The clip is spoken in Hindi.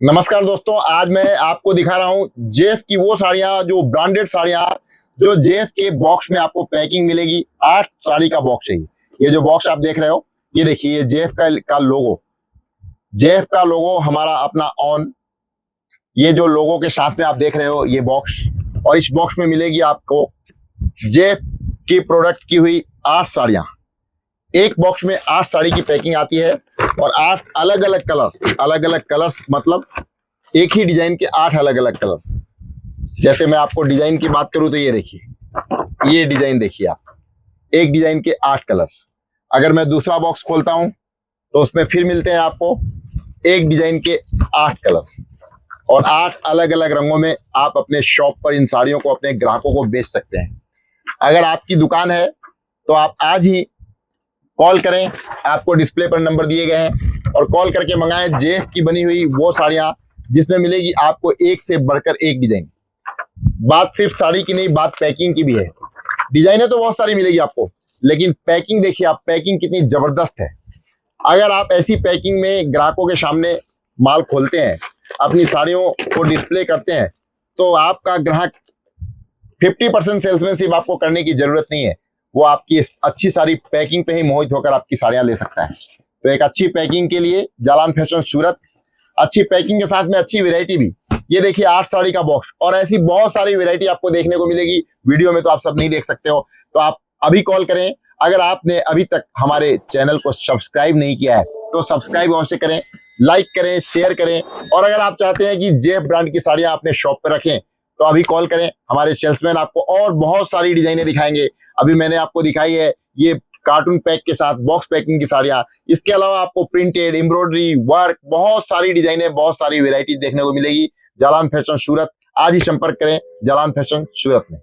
नमस्कार दोस्तों, आज मैं आपको दिखा रहा हूँ जेफ की वो साड़ियाँ, जो ब्रांडेड साड़ियाँ, जो जेफ के बॉक्स में आपको पैकिंग मिलेगी। 8 साड़ी का बॉक्स है ये जो बॉक्स आप देख रहे हो, ये देखिए, ये जेफ का लोगो, जेफ का लोगो हमारा अपना ऑन, ये जो लोगो के साथ में आप देख रहे हो ये बॉक्स, और इस बॉक्स में मिलेगी आपको जेफ की प्रोडक्ट की हुई 8 साड़ियाँ। एक बॉक्स में 8 साड़ी की पैकिंग आती है और 8 अलग अलग कलर्स, मतलब एक ही डिजाइन के 8 अलग अलग कलर। जैसे मैं आपको डिजाइन की बात करूं तो ये देखिए, ये डिजाइन देखिए आप, एक डिजाइन के 8 कलर। अगर मैं दूसरा बॉक्स खोलता हूं तो उसमें फिर मिलते हैं आपको एक डिजाइन के 8 कलर और 8 अलग अलग रंगों में। आप अपने शॉप पर इन साड़ियों को अपने ग्राहकों को बेच सकते हैं। अगर आपकी दुकान है तो आप आज ही कॉल करें, आपको डिस्प्ले पर नंबर दिए गए हैं, और कॉल करके मंगाएं जेफ की बनी हुई वो साड़ियां, जिसमें मिलेगी आपको एक से बढ़कर एक डिजाइन। बात सिर्फ साड़ी की नहीं, बात पैकिंग की भी है। डिजाइनें तो बहुत सारी मिलेगी आपको, लेकिन पैकिंग देखिए आप, पैकिंग कितनी जबरदस्त है। अगर आप ऐसी पैकिंग में ग्राहकों के सामने माल खोलते हैं, अपनी साड़ियों को डिस्प्ले करते हैं, तो आपका ग्राहक 50% सेल्समैनशिप आपको करने की जरूरत नहीं है, वो आपकी अच्छी सारी पैकिंग पे ही मोहित होकर आपकी साड़ियां ले सकता है। तो एक अच्छी पैकिंग के लिए जालान फैशन सूरत, अच्छी पैकिंग के साथ में अच्छी वैरायटी भी। ये देखिए 8 साड़ी का बॉक्स, और ऐसी बहुत सारी वैरायटी आपको देखने को मिलेगी। वीडियो में तो आप सब नहीं देख सकते हो, तो आप अभी कॉल करें। अगर आपने अभी तक हमारे चैनल को सब्सक्राइब नहीं किया है तो सब्सक्राइब अवश्य करें, लाइक करें, शेयर करें। और अगर आप चाहते हैं कि जेफ ब्रांड की साड़ियां अपने शॉप पर रखें तो अभी कॉल करें, हमारे सेल्समैन आपको और बहुत सारी डिजाइनें दिखाएंगे। अभी मैंने आपको दिखाई है ये कार्टून पैक के साथ बॉक्स पैकिंग की साड़ियां, इसके अलावा आपको प्रिंटेड, एम्ब्रॉयडरी वर्क, बहुत सारी डिजाइनें, बहुत सारी वैरायटी देखने को मिलेगी। जालान फैशन सूरत, आज ही संपर्क करें जालान फैशन सूरत में।